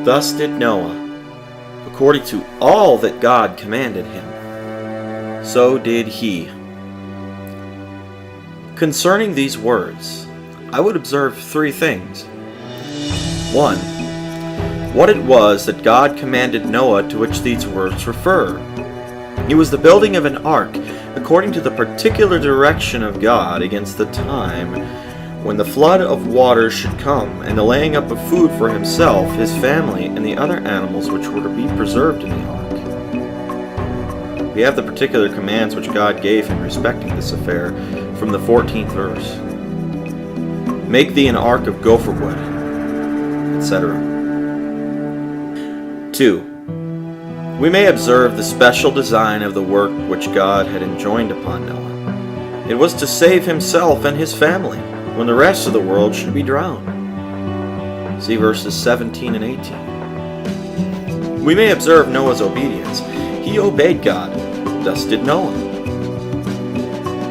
Thus did Noah, according to all that God commanded him, so did he. Concerning these words, I would observe three things. 1. What it was that God commanded Noah to which these words refer. It was the building of an ark, according to the particular direction of God against the time when the flood of waters should come, and the laying up of food for himself, his family, and the other animals which were to be preserved in the ark. We have the particular commands which God gave him respecting this affair from the 14th verse. Make thee an ark of gopher wood, etc. 2. We may observe the special design of the work which God had enjoined upon Noah. It was to save himself and his family, when the rest of the world should be drowned. See verses 17 and 18. We may observe Noah's obedience. He obeyed God, thus did Noah.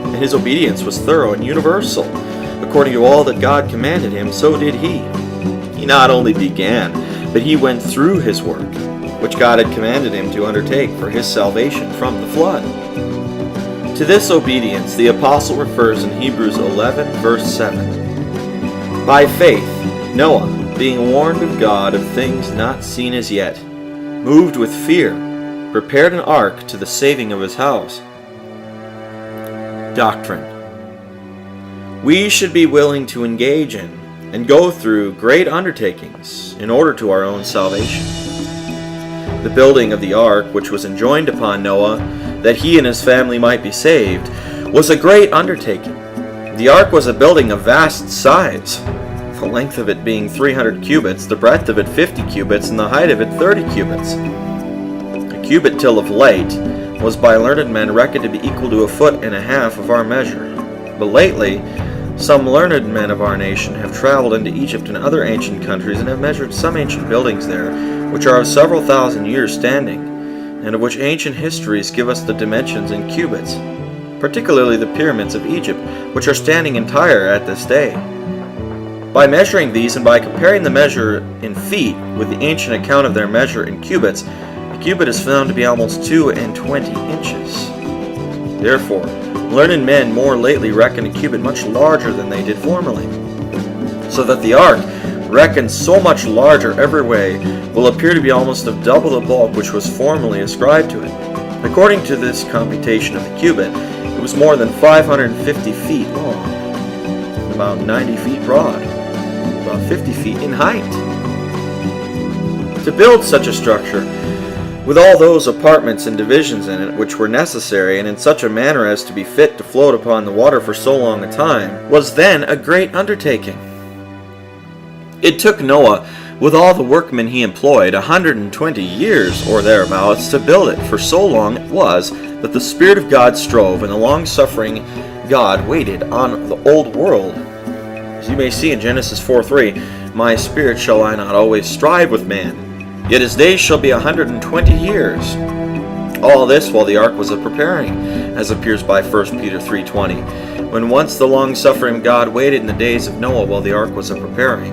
And his obedience was thorough and universal. According to all that God commanded him, so did he. He not only began, but he went through his work, which God had commanded him to undertake for his salvation from the flood. To this obedience the apostle refers in Hebrews 11, verse 7. By faith, Noah, being warned of God of things not seen as yet, moved with fear, prepared an ark to the saving of his house. Doctrine. We should be willing to engage in and go through great undertakings in order to our own salvation. The building of the ark, which was enjoined upon Noah, that he and his family might be saved, was a great undertaking. The ark was a building of vast size, the length of it being 300 cubits, the breadth of it 50 cubits, and the height of it 30 cubits. A cubit till of late was by learned men reckoned to be equal to 1.5 feet of our measure. But lately, some learned men of our nation have traveled into Egypt and other ancient countries and have measured some ancient buildings there, which are of several thousand years standing, and of which ancient histories give us the dimensions in cubits, particularly the pyramids of Egypt, which are standing entire at this day. By measuring these and by comparing the measure in feet with the ancient account of their measure in cubits, a cubit is found to be almost 22 inches. Therefore, learned men more lately reckon a cubit much larger than they did formerly, so that the ark, reckoned so much larger every way, will appear to be almost of double the bulk which was formerly ascribed to it. According to this computation of the cubit, it was more than 550 feet long, about 90 feet broad, about 50 feet in height. To build such a structure, with all those apartments and divisions in it which were necessary, and in such a manner as to be fit to float upon the water for so long a time, was then a great undertaking. It took Noah, with all the workmen he employed, 120 years or thereabouts to build it, for so long it was that the Spirit of God strove, and the long-suffering God waited on the old world. As you may see in Genesis 4:3, My spirit shall I not always strive with man, yet his days shall be 120 years. All this while the ark was a-preparing, as appears by 1 Peter 3:20, when once the long-suffering God waited in the days of Noah while the ark was a-preparing.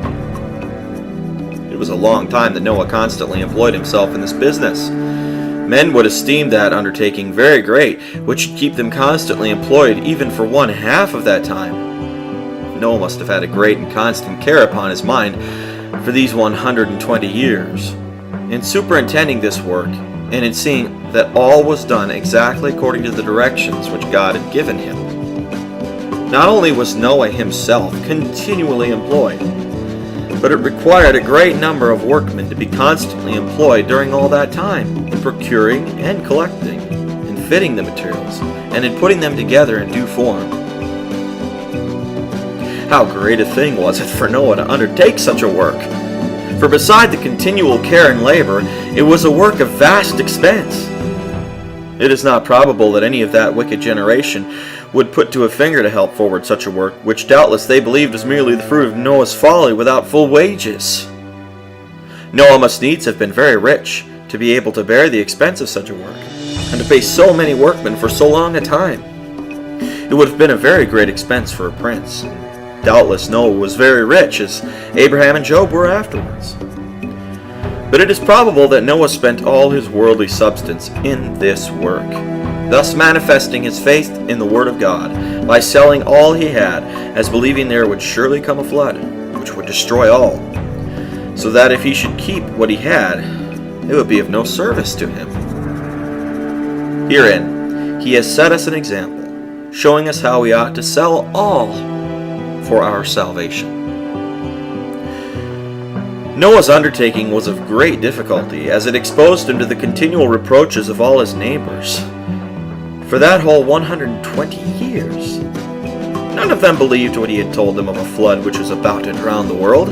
It was a long time that Noah constantly employed himself in this business. Men would esteem that undertaking very great, which should keep them constantly employed even for 1/2 of that time. Noah must have had a great and constant care upon his mind for these 120 years. In superintending this work, and in seeing that all was done exactly according to the directions which God had given him. Not only was Noah himself continually employed, but it required a great number of workmen to be constantly employed during all that time, in procuring and collecting, and fitting the materials and in putting them together in due form. How great a thing was it for Noah to undertake such a work! For beside the continual care and labor, it was a work of vast expense. It is not probable that any of that wicked generation would put to a finger to help forward such a work, which doubtless they believed was merely the fruit of Noah's folly without full wages. Noah must needs have been very rich to be able to bear the expense of such a work, and to pay so many workmen for so long a time. It would have been a very great expense for a prince. Doubtless Noah was very rich, as Abraham and Job were afterwards. But it is probable that Noah spent all his worldly substance in this work, thus manifesting his faith in the Word of God by selling all he had, as believing there would surely come a flood, which would destroy all, so that if he should keep what he had, it would be of no service to him. Herein he has set us an example, showing us how we ought to sell all for our salvation. Noah's undertaking was of great difficulty, as it exposed him to the continual reproaches of all his neighbors. For that whole 120 years, none of them believed what he had told them of a flood which was about to drown the world.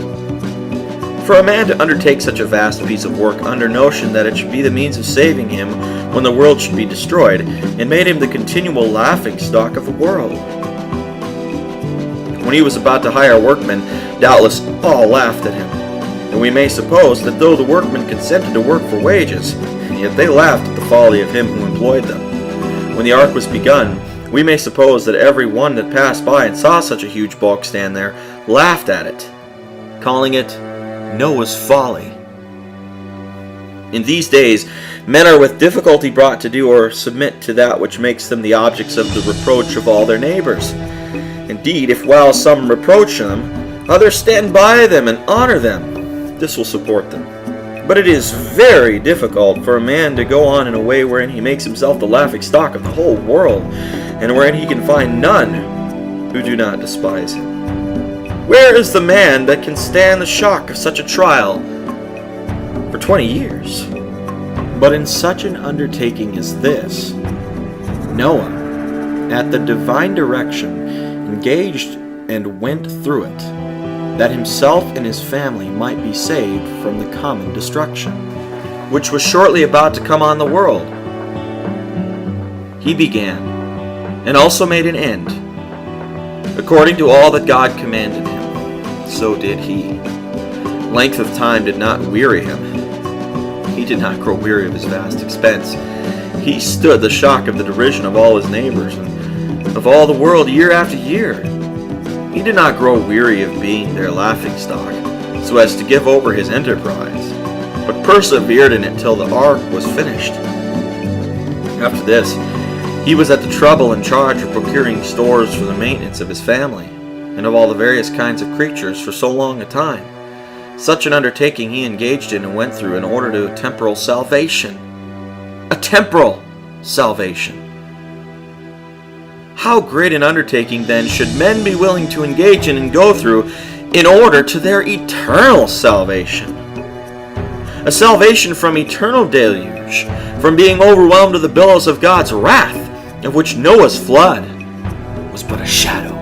For a man to undertake such a vast piece of work under notion that it should be the means of saving him when the world should be destroyed, it made him the continual laughing-stock of the world. When he was about to hire workmen, doubtless all laughed at him. And we may suppose that though the workmen consented to work for wages, yet they laughed at the folly of him who employed them. When the ark was begun, we may suppose that every one that passed by and saw such a huge bulk stand there laughed at it, calling it Noah's folly. In these days, men are with difficulty brought to do or submit to that which makes them the objects of the reproach of all their neighbors. Indeed, if while some reproach them, others stand by them and honor them, this will support them. But it is very difficult for a man to go on in a way wherein he makes himself the laughing-stock of the whole world, and wherein he can find none who do not despise him. Where is the man that can stand the shock of such a trial for 20 years? But in such an undertaking as this, Noah, at the divine direction, engaged and went through it, that himself and his family might be saved from the common destruction, which was shortly about to come on the world. He began, and also made an end, according to all that God commanded him. So did he. Length of time did not weary him. He did not grow weary of his vast expense. He stood the shock of the derision of all his neighbors, and of all the world year after year. He did not grow weary of being their laughing-stock, so as to give over his enterprise, but persevered in it till the ark was finished. After this, he was at the trouble and charge of procuring stores for the maintenance of his family, and of all the various kinds of creatures for so long a time. Such an undertaking he engaged in and went through in order to a temporal salvation. A temporal salvation! How great an undertaking, then, should men be willing to engage in and go through in order to their eternal salvation? A salvation from eternal deluge, from being overwhelmed with the billows of God's wrath, of which Noah's flood was but a shadow.